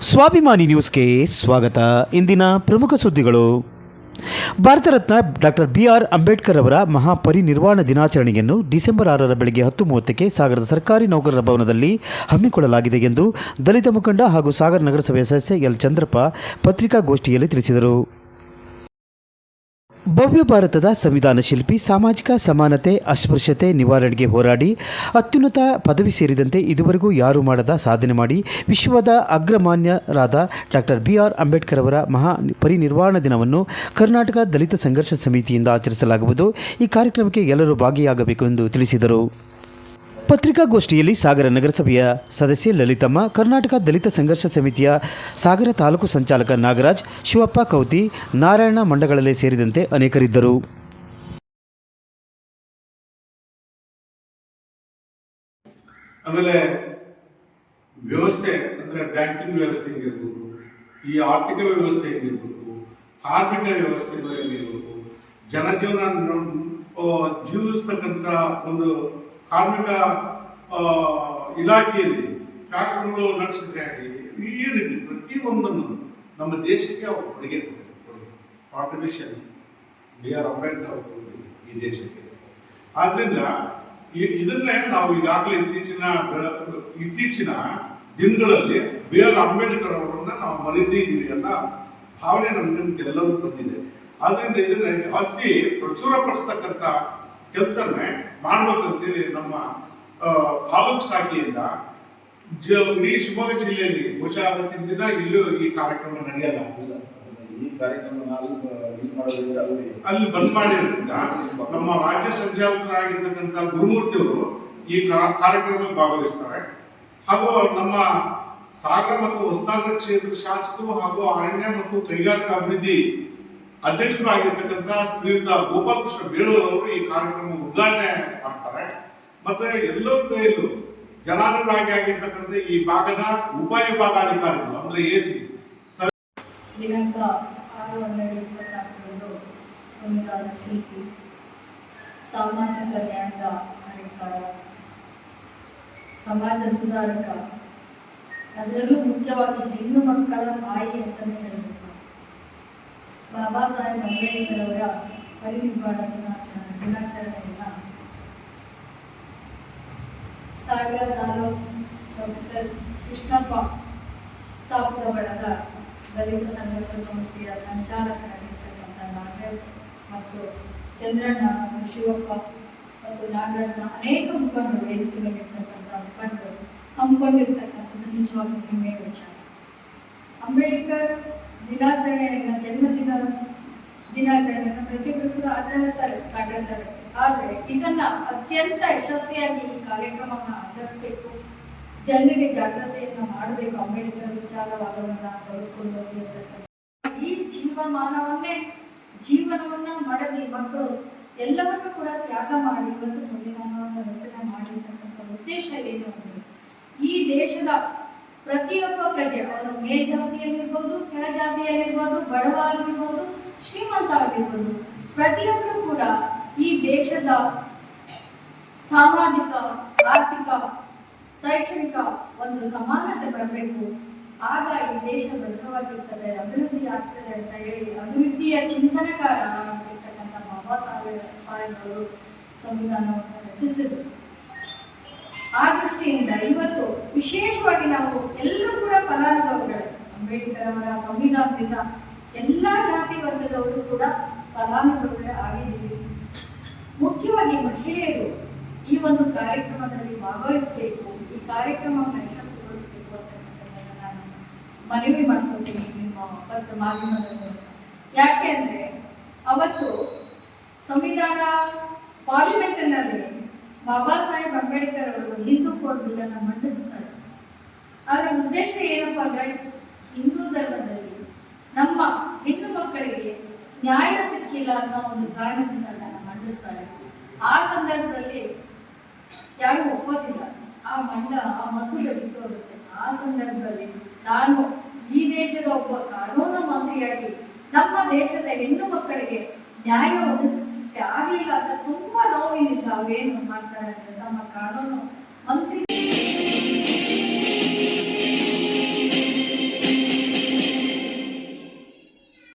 ಸ್ವಾಭಿಮಾನಿ ನ್ಯೂಸ್ಗೆ ಸ್ವಾಗತ. ಇಂದಿನ ಪ್ರಮುಖ ಸುದ್ದಿಗಳು. Bharat Ratna doctor B R. ಅಂಬೇಡ್ಕರ್ ಅವರ ಮಹಾಪರಿನಿರ್ವಾಣ ದಿನಾಚರಣೆಯನ್ನು ಡಿಸೆಂಬರ್ 6 ಬೆಳಗ್ಗೆ 10:30ಕ್ಕೆ ಸಾಗರದ ಸರ್ಕಾರಿ ನೌಕರರ ಭವನದಲ್ಲಿ ಹಮ್ಮಿಕೊಳ್ಳಲಾಗಿದೆ ಎಂದು ದಲಿತ ಮುಖಂಡ ಹಾಗೂ ಸಾಗರ ನಗರಸಭೆಯ ಸದಸ್ಯ ಎಲ್. ಚಂದ್ರಪ್ಪ ಪತ್ರಿಕಾಗೋಷ್ಠಿಯಲ್ಲಿ ತಿಳಿಸಿದರು. ಭವ್ಯ ಭಾರತದ ಸಂವಿಧಾನ ಶಿಲ್ಪಿ, ಸಾಮಾಜಿಕ ಸಮಾನತೆ, ಅಸ್ಪೃಶ್ಯತೆ ನಿವಾರಣೆಗೆ ಹೋರಾಡಿ ಅತ್ಯುನ್ನತ ಪದವಿ ಸೇರಿದಂತೆ ಇದುವರೆಗೂ ಯಾರೂ ಮಾಡದ ಸಾಧನೆ ಮಾಡಿ ವಿಶ್ವದ ಅಗ್ರಮಾನ್ಯರಾದ ಡಾಕ್ಟರ್ ಬಿ.ಆರ್. ಅಂಬೇಡ್ಕರ್ ಅವರ ಪರಿನಿರ್ವಾಣ ದಿನವನ್ನು ಕರ್ನಾಟಕ ದಲಿತ ಸಂಘರ್ಷ ಸಮಿತಿಯಿಂದ ಆಚರಿಸಲಾಗುವುದು. ಈ ಕಾರ್ಯಕ್ರಮಕ್ಕೆ ಎಲ್ಲರೂ ಭಾಗಿಯಾಗಬೇಕು ಎಂದು ತಿಳಿಸಿದರು. ಪತ್ರಿಕಾಗೋಷ್ಠಿಯಲ್ಲಿ ಸಾಗರ ನಗರಸಭೆಯ ಸದಸ್ಯೆ ಲಲಿತಮ್ಮ, ಕರ್ನಾಟಕ ದಲಿತ ಸಂಘರ್ಷ ಸಮಿತಿಯ ಸಾಗರ ತಾಲೂಕು ಸಂಚಾಲಕ ನಾಗರಾಜ್, ಶಿವಪ್ಪ ಕೌತಿ, ನಾರಾಯಣ ಮಂಡಗಳಲೆ ಸೇರಿದಂತೆ ಅನೇಕರಿದ್ದರು. ಆಮೇಲೆ ವ್ಯವಸ್ಥೆ ಅಂದ್ರೆ ಬ್ಯಾಂಕಿಂಗ್ ವ್ಯವಸ್ಥೆ ಇರ್ಬೋದು, ಈ ಆರ್ಥಿಕ ವ್ಯವಸ್ಥೆ ಇರ್ಬೋದು, ಕಾರ್ಮಿಕ ವ್ಯವಸ್ಥೆ ಇರ್ಬೋದು, ಜನಜೀವನ ಜೀವಿಸ್ತಕ್ಕಂಥ ಒಂದು ಕಾರ್ಮಿಕ ಇಲಾಖೆಯಲ್ಲಿ ಫ್ಯಾಕ್ಟರಿಗಳು ನಡೆಸಿದ್ರೆ ಆಗಲಿ, ಈ ರೀತಿ ಪ್ರತಿಯೊಂದನ್ನು ನಮ್ಮ ದೇಶಕ್ಕೆ ಅವರು ಕೊಡುಗೆ ಕಾಂಟ್ರಿಬ್ಯೂಷನ್ ಬಿ.ಆರ್. ಅಂಬೇಡ್ಕರ್ ಅವರು ಈ ದೇಶಕ್ಕೆ. ಆದ್ರಿಂದ ಇದನ್ನೇ ನಾವು ಈಗಾಗಲೇ ಇತ್ತೀಚಿನ ದಿನಗಳಲ್ಲಿ ಬಿ.ಆರ್. ಅಂಬೇಡ್ಕರ್ ಅವರನ್ನ ನಾವು ಮರೀತಾ ಇದ್ದೀವಿ ಅನ್ನೋ ಭಾವನೆ ನಮ್ಗೆಲ್ಲರೂ ಬಂದಿದೆ. ಆದ್ರಿಂದ ಇದನ್ನ ಜಾಸ್ತಿ ಪ್ರಚುರಪಡಿಸ್ತಕ್ಕಂಥ ಕೆಲಸನೇ ಮಾಡ್ಬೇಕಂತೇಳಿ ನಮ್ಮ ತಾಲೂಕು ಶಾಖೆಯಿಂದ ಇಡೀ ಶಿವಮೊಗ್ಗ ಜಿಲ್ಲೆಯಲ್ಲಿ ಬಹುಶಃ ಅವತ್ತಿನ ದಿನ ಇಲ್ಲೂ ಈ ಕಾರ್ಯಕ್ರಮ ನಡೆಯಲ್ಲ. ಈ ಕಾರ್ಯಕ್ರಮ ಅಲ್ಲಿ ಬಂದ್ ಮಾಡಿರೋದ್ರಿಂದ ನಮ್ಮ ರಾಜ್ಯ ಸಂಚಾಲಕರಾಗಿರ್ತಕ್ಕಂಥ ಗುರುಮೂರ್ತಿ ಅವರು ಈ ಕಾರ್ಯಕ್ರಮಕ್ಕೆ ಭಾಗವಹಿಸ್ತಾರೆ. ಹಾಗೂ ನಮ್ಮ ಸಾಗರ ಮತ್ತು ಹೊಸನಗರ ಕ್ಷೇತ್ರ ಶಾಸಕರು ಹಾಗೂ ಅರಣ್ಯ ಮತ್ತು ಕೈಗಾರಿಕಾ ಅಭಿವೃದ್ಧಿ ಅಧ್ಯಕ್ಷರಾಗಿರ್ತಕ್ಕಂಥ ಶ್ರೀಯುತ ಗೋಪಾಲಕೃಷ್ಣ ಬೇಳೂರು ಅವರು ಈ ಕಾರ್ಯಕ್ರಮ ಉದ್ಘಾಟನೆ ಮಾಡ್ತಾರೆ. ಮತ್ತೆ ಎಲ್ಲರ ಕೈಯಲ್ಲೂ ಜನಾನುರಾಗಿ ಆಗಿರ್ತಕ್ಕಂಥ ಈ ಭಾಗದ ಉಪವಿಭಾಗಾಧಿಕಾರಿಗಳು ಅಂದ್ರೆ ಎಸಿ ದಿನಾಂಕ 6/12/2024 ಸಂವಿಧಾನ ಶಿಲ್ಪಿ, ಸಾಮಾಜಿಕ ನ್ಯಾಯದ ಹರಿಕಾರ, ಸಮಾಜ ಸುಧಾರಕ, ಅದರಲ್ಲೂ ಮುಖ್ಯವಾಗಿ ಹೆಣ್ಣು ಮಕ್ಕಳ ತಾಯಿ ಅಂತಾನೆ ಹೇಳಬೇಕು, ಬಾಬಾ ಸಾಹೇಬ್ ಅಂಬೇಡ್ಕರ್ ಅವರ ಪರಿನಿರ್ವಾಣ ದಿನಾಚರಣೆಯನ್ನ ಸಾಗರ ತಾಲೂಕು ಪ್ರೊಫೆಸರ್ ಕೃಷ್ಣಪ್ಪ ಸ್ಥಾಪಿತ ಬಳಗ ದಲಿತ ಸಂಘರ್ಷ ಸಮಿತಿಯ ಸಂಚಾಲಕರಾಗಿರ್ತಕ್ಕಂಥ ನಾಗರಾಜ್ ಮತ್ತು ಚಂದ್ರಣ್ಣ, ಶಿವಪ್ಪ ಮತ್ತು ನಾಗರತ್ನ ಅನೇಕ ಮುಖಂಡರು, ವೇದಿಕೆಯಲ್ಲಿರ್ತಕ್ಕಂಥ ಮುಖಂಡರು ಹಮ್ಮಿಕೊಂಡಿರ್ತಕ್ಕಂಥದ್ದು ನಿಜವಾಗ್ಲೂ ಹೆಮ್ಮೆಯ ವಿಚಾರ. ಅಂಬೇಡ್ಕರ್ ದಿನಾಚರಣೆಯನ್ನ ದಿನಾಚರಣೆಯನ್ನು ಪ್ರತಿಯೊಬ್ಬರು ಆಚರಿಸ್ತಾರೆ ಕಾಟಾಚಾರಕ್ಕೆ. ಆದ್ರೆ ಇದನ್ನ ಅತ್ಯಂತ ಯಶಸ್ವಿಯಾಗಿ ಈ ಕಾರ್ಯಕ್ರಮವನ್ನು ಆಚರಿಸಬೇಕು, ಜನರಿಗೆ ಜಾಗೃತಿಯನ್ನ ಮಾಡಬೇಕು. ಅಂಬೇಡ್ಕರ್ ವಿಚಾರವಾದವನ್ನ ಬದುಕೊಂಡು ಈ ಜೀವನವನ್ನ ಮಡದಿ ಮಕ್ಕಳು ಎಲ್ಲವನ್ನೂ ಕೂಡ ತ್ಯಾಗ ಮಾಡಿ ಇವತ್ತು ಸಂವಿಧಾನವನ್ನು ರಚನೆ ಮಾಡಿರ್ತಕ್ಕಂಥ ಉದ್ದೇಶ ಏನು ಅಂದ್ರೆ ಈ ದೇಶದ ಪ್ರತಿಯೊಬ್ಬ ಪ್ರಜೆ, ಅವರು ಮೇಲ್ಜಾತಿಯಲ್ಲಿರ್ಬೋದು, ಕೆಳಜಾತಿಯಲ್ಲಿರ್ಬೋದು, ಬಡವ ಆಗಿರ್ಬೋದು, ಶ್ರೀಮಂತ ಆಗಿರ್ಬೋದು, ಪ್ರತಿಯೊಬ್ಬರು ಕೂಡ ಈ ದೇಶದ ಸಾಮಾಜಿಕ, ಆರ್ಥಿಕ, ಶೈಕ್ಷಣಿಕ ಒಂದು ಸಮಾನತೆ ಬರಬೇಕು. ಆಗ ಈ ದೇಶ ಭದ್ರವಾಗಿರ್ತದೆ, ಅಭಿವೃದ್ಧಿ ಆಗ್ತದೆ ಅಂತ ಹೇಳಿ ಅಭಿವೃದ್ಧಿಯ ಚಿಂತನಕಾರ ಆಗಿರ್ತಕ್ಕಂಥ ಬಾಬಾ ಸಾಹೇಬರು ಸಂವಿಧಾನವನ್ನು ರಚಿಸಿದರು. ಆ ದೃಷ್ಟಿಯಿಂದ ಇವತ್ತು ವಿಶೇಷವಾಗಿ ನಾವು ಎಲ್ಲರೂ ಕೂಡ ಫಲಾನುಭವಿಗಳು. ಅಂಬೇಡ್ಕರ್ ಅವರ ಸಂವಿಧಾನದಿಂದ ಎಲ್ಲಾ ಜಾತಿ ವರ್ಗದವರು ಕೂಡ ಫಲಾನುಭವಿಗಳೇ ಆಗಿದ್ದೀವಿ. ಮುಖ್ಯವಾಗಿ ಮಹಿಳೆಯರು ಈ ಒಂದು ಕಾರ್ಯಕ್ರಮದಲ್ಲಿ ಭಾಗವಹಿಸಬೇಕು, ಈ ಕಾರ್ಯಕ್ರಮವನ್ನು ಯಶಸ್ವಿಗೊಳಿಸಬೇಕು ಅಂತಕ್ಕಂಥದ್ದನ್ನು ನಾನು ಮನವಿ ಮಾಡ್ಕೊಳ್ತೀನಿ ನಿಮ್ಮ ಮಾಧ್ಯಮದ ಮೂಲಕ. ಯಾಕೆ ಅಂದ್ರೆ ಅವತ್ತು ಸಂವಿಧಾನ ಪಾರ್ಲಿಮೆಂಟ್ನಲ್ಲಿ ಬಾಬಾ ಸಾಹೇಬ್ ಅಂಬೇಡ್ಕರ್ ಅವರು ಹಿಂದೂ ಕೋಡ್ ಬಿಲ್ ಅನ್ನು ಮಂಡಿಸ್ತಾರೆ. ಅದರ ಉದ್ದೇಶ ಏನಪ್ಪಾ ಅಂದ್ರೆ ಹಿಂದೂ ಧರ್ಮದಲ್ಲಿ ನಮ್ಮ ಹೆಣ್ಣು ಮಕ್ಕಳಿಗೆ ನ್ಯಾಯ ಸಿಕ್ಕಿಲ್ಲ ಅನ್ನೋ ಒಂದು ಕಾರಣದಿಂದ ಅದನ್ನು ಮಂಡಿಸ್ತಾರೆ. ಆ ಸಂದರ್ಭದಲ್ಲಿ ಯಾರು ಒಪ್ಪೋದಿಲ್ಲ, ಆ ಮಸೂದೆ ಬಿಟ್ಟು ಹೋಗುತ್ತೆ. ಆ ಸಂದರ್ಭದಲ್ಲಿ ನಾನು ಈ ದೇಶದ ಒಬ್ಬ ಕಾನೂನು ಮಂತ್ರಿಯಾಗಿ ನಮ್ಮ ದೇಶದ ಹೆಣ್ಣು ಮಕ್ಕಳಿಗೆ ನ್ಯಾಯ ಒದಗಿಸಲಿಕ್ಕೆ ಆಗಲಿಲ್ಲ ಅಂತ ತುಂಬಾ ನೋವಿನಿಂದ ಅವೇನು ಮಾಡ್ತಾರೆ ಅಂದ್ರೆ ನಮ್ಮ ಕಾನೂನು